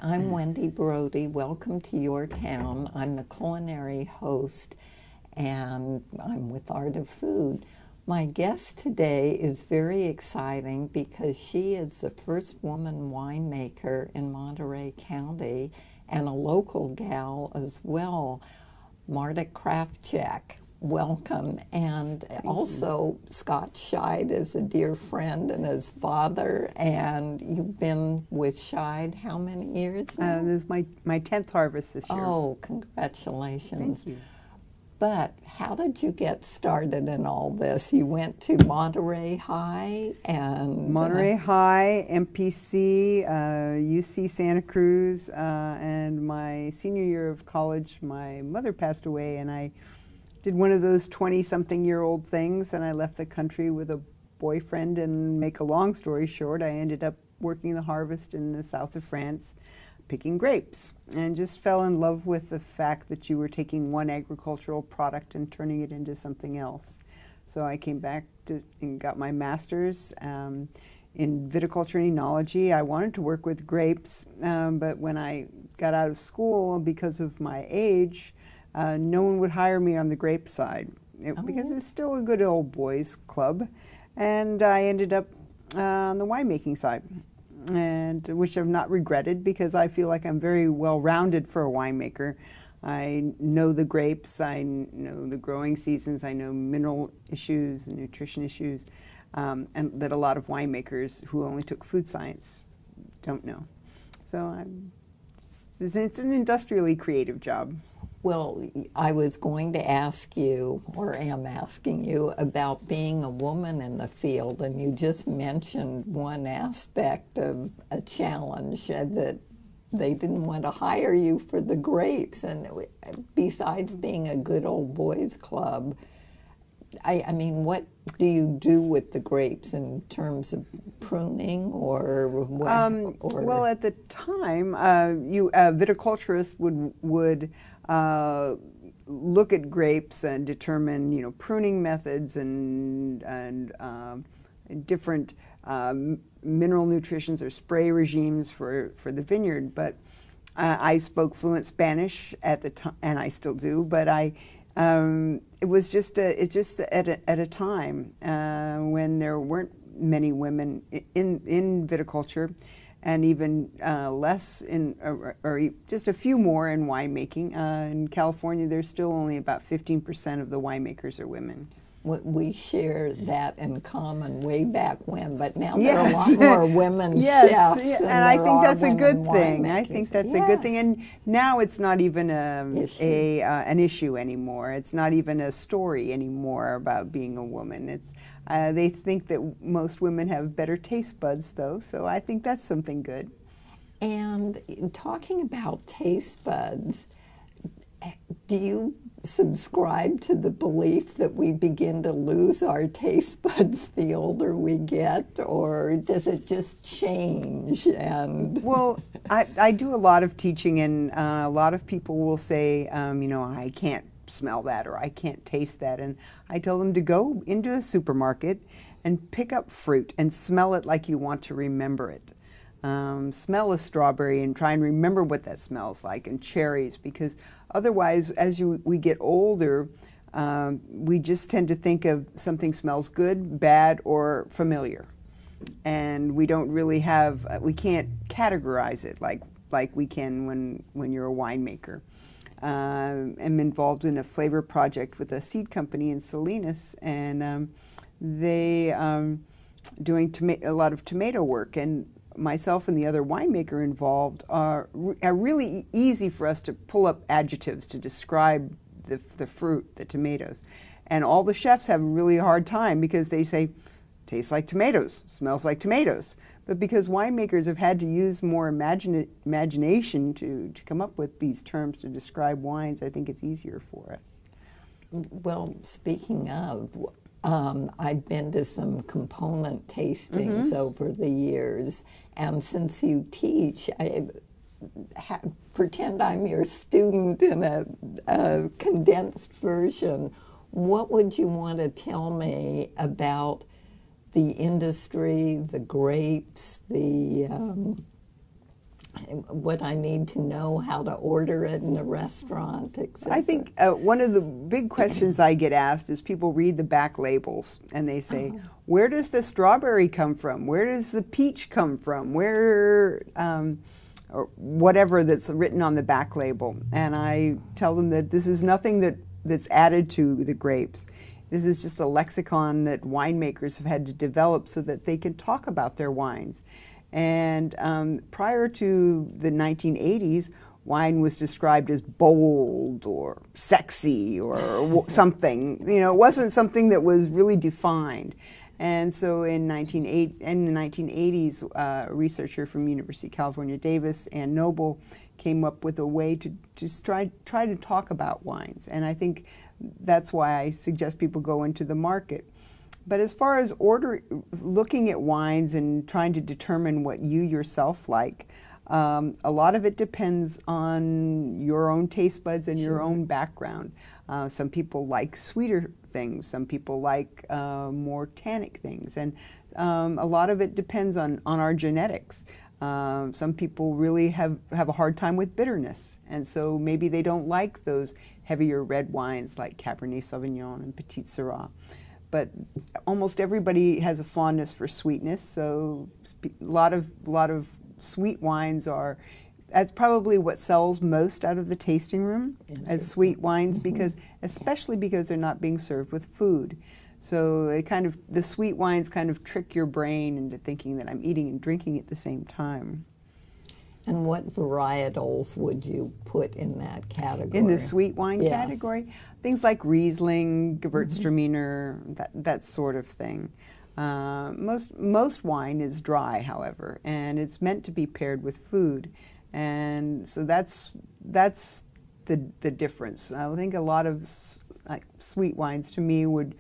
I'm Wendy Brodie. Welcome to YourTown. I'm the culinary host, and I'm with Art of Food. My guest today is very exciting because she is the first woman winemaker in Monterey County and a local gal as well, Marta Kraftzeck. Welcome. And also Scott Scheid is a dear friend and his father, and you've been with Scheid how many years now? This is my 10th harvest this year. Oh, congratulations. Thank you. But how did you get started in all this? You went to Monterey High and... Monterey High, MPC, UC Santa Cruz, and my senior year of college, my mother passed away, and I did one of those 20-something-year-old things, and I left the country with a boyfriend, and make a long story short, I ended up working the harvest in the south of France, picking grapes, and just fell in love with the fact that you were taking one agricultural product and turning it into something else. So I came back and got my master's in viticulture and enology. I wanted to work with grapes, but when I got out of school, because of my age, no one would hire me on the grape side because it's still a good old boys club, and I ended up on the winemaking side, and which I've not regretted because I feel like I'm very well-rounded for a winemaker. I know the grapes, I know the growing seasons, I know mineral issues and nutrition issues, and that a lot of winemakers who only took food science don't know. So it's an industrially creative job. Well, I was going to ask you, or am asking you, about being a woman in the field, and you just mentioned one aspect of a challenge, that they didn't want to hire you for the grapes. And besides being a good old boys club, I mean, what do you do with the grapes in terms of pruning or what? Well, at the time, a viticulturist would look at grapes and determine, pruning methods and different mineral nutritions or spray regimes for the vineyard. But I spoke fluent Spanish at the time, and I still do. But it was just at a time when there weren't many women in viticulture, and even less or just a few more in winemaking. In California, there's still only about 15% of the winemakers are women. We share that in common way back when, but now there are a lot more women chefs. Yes, and I think that's a good thing. winemakers. I think that's a good thing, and now it's not even an issue anymore. It's not even a story anymore about being a woman. It's they think that most women have better taste buds, though, so I think that's something good. And talking about taste buds, do you subscribe to the belief that we begin to lose our taste buds the older we get, or does it just change? And well, I do a lot of teaching, and a lot of people will say, I can't smell that or I can't taste that, and I tell them to go into a supermarket and pick up fruit and smell it like you want to remember it. Smell a strawberry and try and remember what that smells like, and cherries, because otherwise, as we get older, we just tend to think of something smells good, bad, or familiar. And we don't really we can't categorize it like we can when you're a winemaker. I'm involved in a flavor project with a seed company in Salinas, and they doing a lot of tomato work, and myself and the other winemaker involved are really easy for us to pull up adjectives to describe the fruit, the tomatoes. And all the chefs have a really hard time because they say, tastes like tomatoes, smells like tomatoes. But because winemakers have had to use more imagination to come up with these terms to describe wines, I think it's easier for us. Well, speaking of, I've been to some component tastings over the years, and since you teach, pretend I'm your student in a condensed version. What would you want to tell me about the industry, the grapes, the what I need to know, how to order it in a restaurant, etc. I think one of the big questions I get asked is people read the back labels and they say, where does the strawberry come from? Where does the peach come from? Where, or whatever that's written on the back label. And I tell them that this is nothing that's added to the grapes. This is just a lexicon that winemakers have had to develop so that they can talk about their wines. And prior to the 1980s, wine was described as bold or sexy or something. You know, it wasn't something that was really defined. And so in the 1980s, a researcher from University of California, Davis, and Noble came up with a way to just try to talk about wines. And I think that's why I suggest people go into the market. But as far as looking at wines and trying to determine what you yourself like, a lot of it depends on your own taste buds and your own background. Some people like sweeter things. Some people like more tannic things. And a lot of it depends on our genetics. Some people really have a hard time with bitterness. And so maybe they don't like those heavier red wines like Cabernet Sauvignon and Petit Syrah. But almost everybody has a fondness for sweetness, so a lot of sweet wines that's probably what sells most out of the tasting room as sweet wines, especially because they're not being served with food. So the sweet wines kind of trick your brain into thinking that I'm eating and drinking at the same time. And what varietals would you put in that category? In the sweet wine category? Things like Riesling, Gewürztraminer, that sort of thing. Most wine is dry, however, and it's meant to be paired with food. And so that's the difference. I think a lot of sweet wines to me would,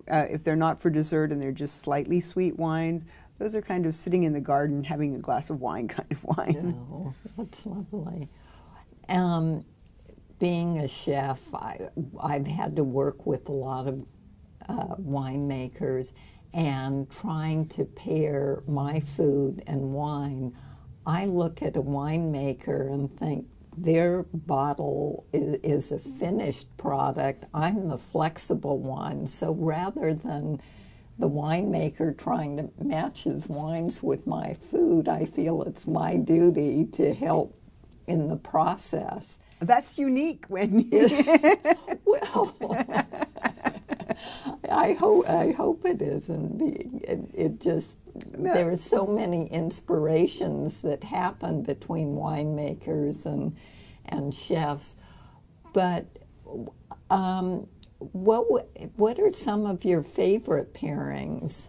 if they're not for dessert and they're just slightly sweet wines, those are kind of sitting in the garden having a glass of wine kind of wine. Oh, that's lovely. Being a chef, I've had to work with a lot of winemakers, and trying to pair my food and wine, I look at a winemaker and think their bottle is a finished product. I'm the flexible one. So rather than the winemaker trying to match his wines with my food, I feel it's my duty to help in the process. That's unique, Wendy. Well, I hope it isn't. It just, there are so many inspirations that happen between winemakers and chefs. But what are some of your favorite pairings?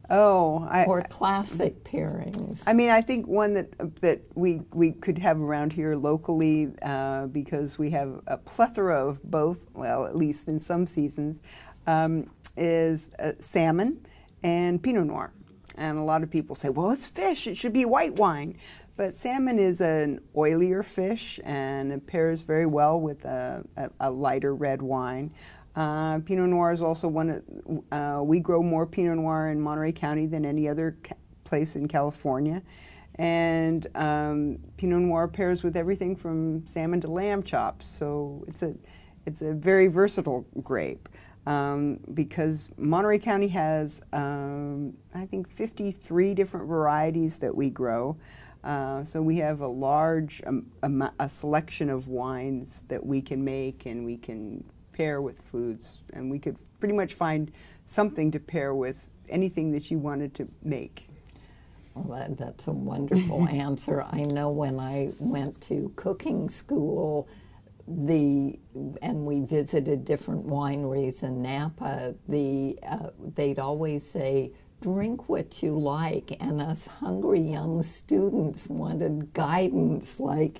Or classic pairings. I mean, I think one that we could have around here locally, because we have a plethora of both, well, at least in some seasons, is salmon and Pinot Noir. And a lot of people say, well, it's fish, it should be white wine. But salmon is an oilier fish, and it pairs very well with a lighter red wine. Pinot Noir is also one we grow more Pinot Noir in Monterey County than any other place in California. And Pinot Noir pairs with everything from salmon to lamb chops. So it's a very versatile grape. Because Monterey County has, I think, 53 different varieties that we grow. So we have a large a selection of wines that we can make and we can pair with foods, and we could pretty much find something to pair with anything that you wanted to make. Well, that's a wonderful answer. I know when I went to cooking school, and we visited different wineries in Napa, they'd always say, drink what you like, and us hungry young students wanted guidance like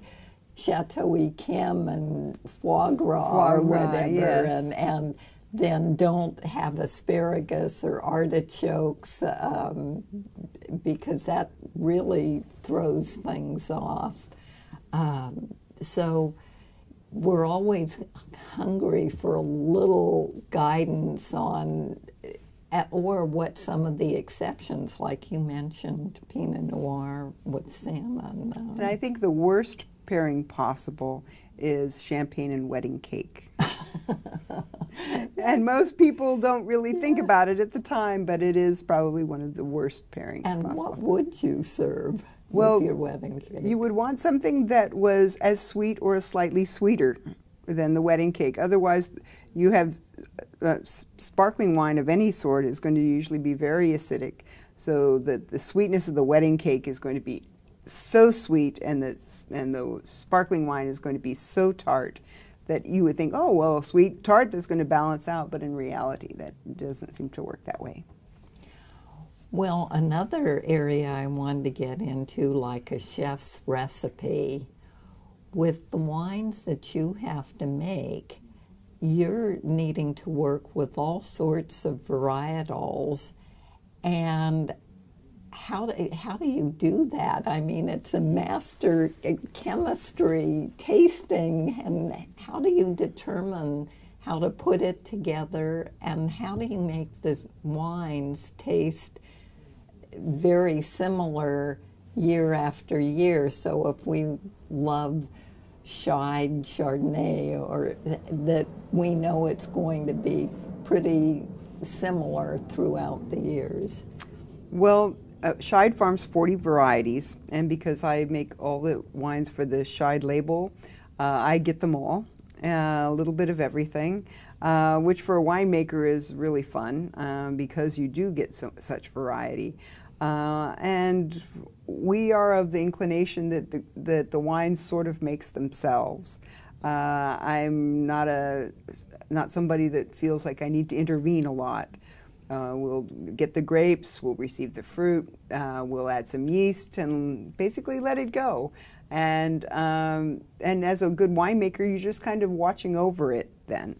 Chateau Yquem and foie gras or whatever, yes. and then don't have asparagus or artichokes because that really throws things off. So we're always hungry for a little guidance on or what some of the exceptions, like you mentioned, Pinot Noir with salmon. And I think the worst pairing possible is champagne and wedding cake. And most people don't really think about it at the time, but it is probably one of the worst pairings And possible. what would you serve Well, with your wedding cake? You would want something that was as sweet or slightly sweeter than the wedding cake. Otherwise, you have sparkling wine of any sort is going to usually be very acidic. So that the sweetness of the wedding cake is going to be so sweet, and the sparkling wine is going to be so tart that you would think, oh, well, a sweet tart that's going to balance out. But in reality, that doesn't seem to work that way. Well, another area I wanted to get into, like a chef's recipe, with the wines that you have to make, you're needing to work with all sorts of varietals. And how do you do that? I mean, it's a master chemistry tasting, and how do you determine how to put it together, and how do you make the wines taste very similar year after year? So if we love Scheid Chardonnay, or that we know it's going to be pretty similar throughout the years. Well, Scheid farms 40 varieties, and because I make all the wines for the Scheid label, I get them all, a little bit of everything, which for a winemaker is really fun because you do get such variety. And we are of the inclination that the wine sort of makes themselves. I'm not somebody that feels like I need to intervene a lot. We'll get the grapes, we'll receive the fruit, we'll add some yeast, and basically let it go. And as a good winemaker, you're just kind of watching over it then.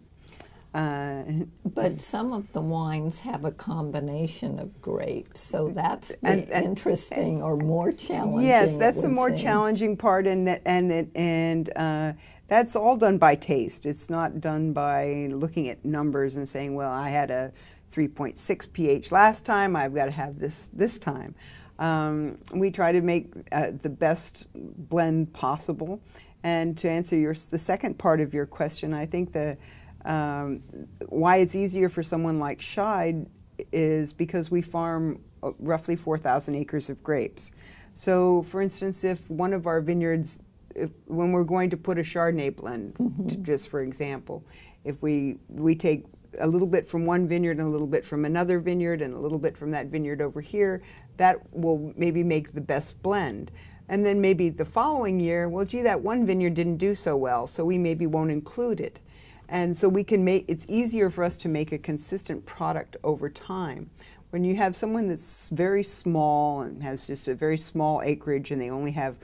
But some of the wines have a combination of grapes, so that's the interesting or more challenging. Yes, that's the more challenging part, and that's all done by taste. It's not done by looking at numbers and saying, well, I had a 3.6 pH last time, I've got to have this time. We try to make the best blend possible. And to answer the second part of your question, I think why it's easier for someone like Scheid is because we farm roughly 4,000 acres of grapes. So, for instance, if one of our vineyards, when we're going to put a Chardonnay blend, just for example, if we take a little bit from one vineyard and a little bit from another vineyard and a little bit from that vineyard over here, that will maybe make the best blend. And then maybe the following year, well, gee, that one vineyard didn't do so well, so we maybe won't include it. And so it's easier for us to make a consistent product over time. When you have someone that's very small and has just a very small acreage and they only have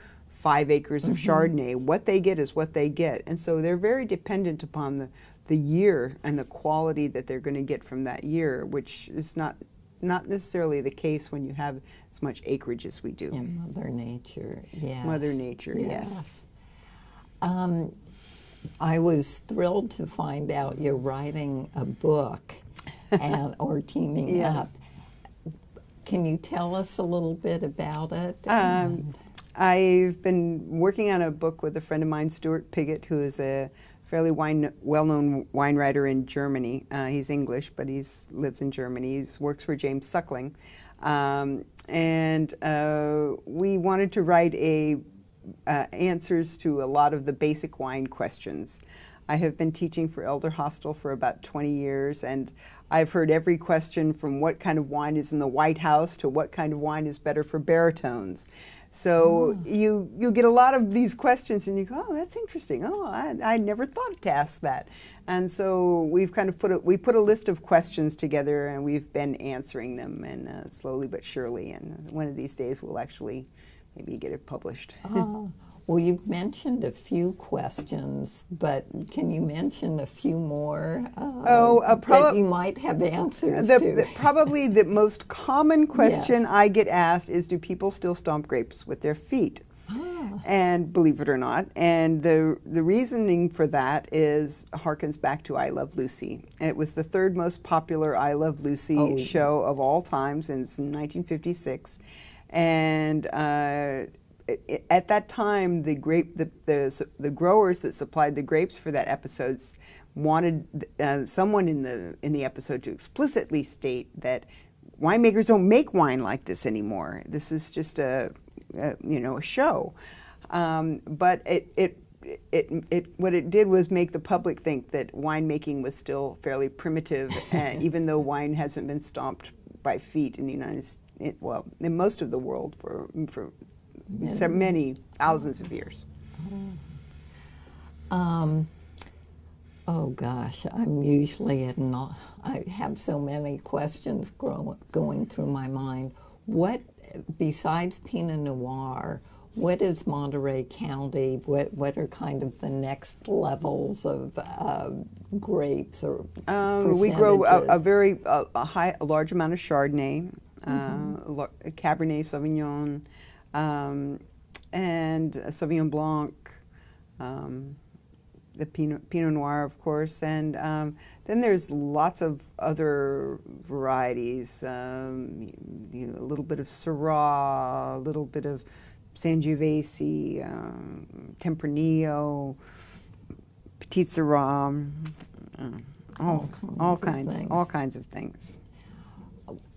5 acres of Chardonnay, what they get is what they get. And so they're very dependent upon the year and the quality that they're going to get from that year, which is not necessarily the case when you have as much acreage as we do. In Mother Nature, yes. Mother Nature, yes. I was thrilled to find out you're writing a book or teaming up. Can you tell us a little bit about it? I've been working on a book with a friend of mine, Stuart Piggott, who is a fairly well-known wine writer in Germany. He's English, but he lives in Germany. He works for James Suckling. And we wanted to write answers to a lot of the basic wine questions. I have been teaching for Elder Hostel for about 20 years, and I've heard every question from what kind of wine is in the White House to what kind of wine is better for baritones. So you get a lot of these questions and you go, oh, that's interesting. Oh, I never thought to ask that. And so we've kind of put a list of questions together, and we've been answering them, and slowly but surely. And one of these days we'll actually maybe get it published. Well, you've mentioned a few questions, but can you mention a few more that you might have answers to? Probably the most common question I get asked is, do people still stomp grapes with their feet? And believe it or not, and the reasoning for that harkens back to I Love Lucy. It was the third most popular I Love Lucy show of all times, and it's in 1956. And at that time, the growers that supplied the grapes for that episode wanted someone in the episode to explicitly state that winemakers don't make wine like this anymore. This is just a show. But what it did was make the public think that winemaking was still fairly primitive, even though wine hasn't been stomped by feet in the United States. Well, in most of the world for many thousands of years. Oh gosh, I'm usually I have so many questions going through my mind. What, besides Pinot Noir, what is Monterey County? What are kind of the next levels of grapes or percentages? We grow a large amount of Chardonnay, Cabernet Sauvignon, and Sauvignon Blanc, the Pinot Noir, of course, and then there's lots of other varieties. A little bit of Syrah, a little bit of Sangiovese, Tempranillo, Petit Syrah, all kinds of things.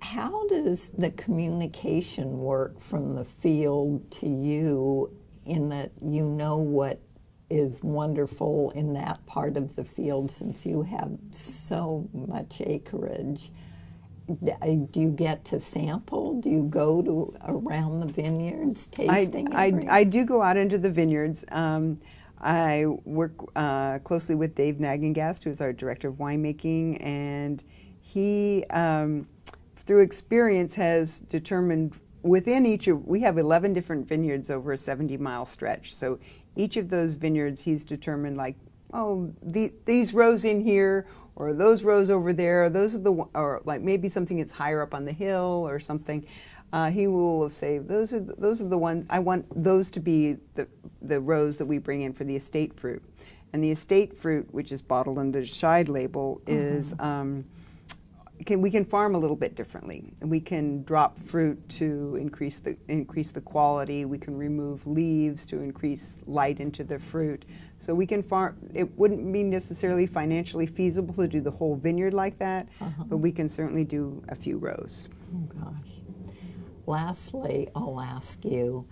How does the communication work from the field to you, in that you know what is wonderful in that part of the field, since you have so much acreage? Do you get to sample? Do you go to around the vineyards tasting? I do go out into the vineyards. I work closely with Dave Nagengast, who's our director of winemaking, and he, through experience, has determined within we have 11 different vineyards over a 70-mile stretch. So each of those vineyards, he's determined, like, these rows in here, or those rows over there, or like maybe something that's higher up on the hill or something. He will say, those are the ones, I want those to be the rows that we bring in for the estate fruit. And the estate fruit, which is bottled under the Scheid label, is we can farm a little bit differently. We can drop fruit to increase the quality. We can remove leaves to increase light into the fruit. So we can farm. It wouldn't be necessarily financially feasible to do the whole vineyard like that, but we can certainly do a few rows. Oh gosh. Lastly, I'll ask you,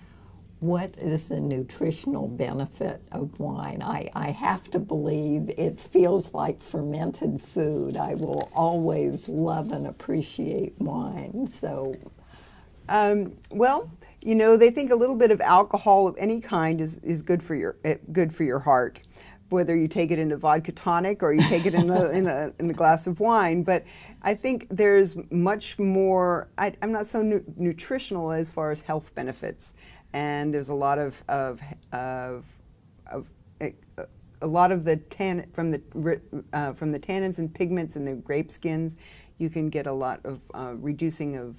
what is the nutritional benefit of wine? I have to believe it feels like fermented food. I will always love and appreciate wine. So, well, they think a little bit of alcohol of any kind is good for your heart, whether you take it in a vodka tonic or you take it in a glass of wine. But I think there's much more. I'm not so nutritional as far as health benefits. And there's a lot of the from the tannins and pigments in the grape skins. You can get a lot of reducing of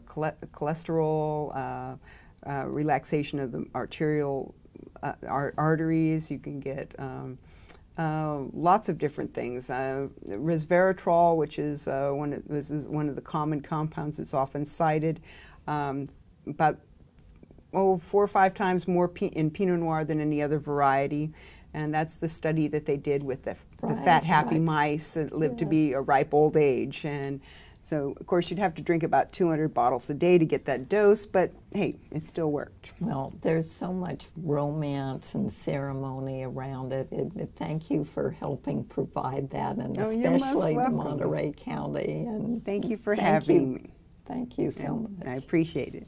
cholesterol, relaxation of the arterial arteries. You can get lots of different things. Resveratrol, which is one of the common compounds that's often cited, about 4 or 5 times more in Pinot Noir than any other variety. And that's the study that they did with the fat, happy mice that lived to be a ripe old age. And so, of course, you'd have to drink about 200 bottles a day to get that dose, but hey, it still worked. Well, there's so much romance and ceremony around it. Thank you for helping provide that, and especially the Monterey County. And thank you for having me. Thank you so much. I appreciate it.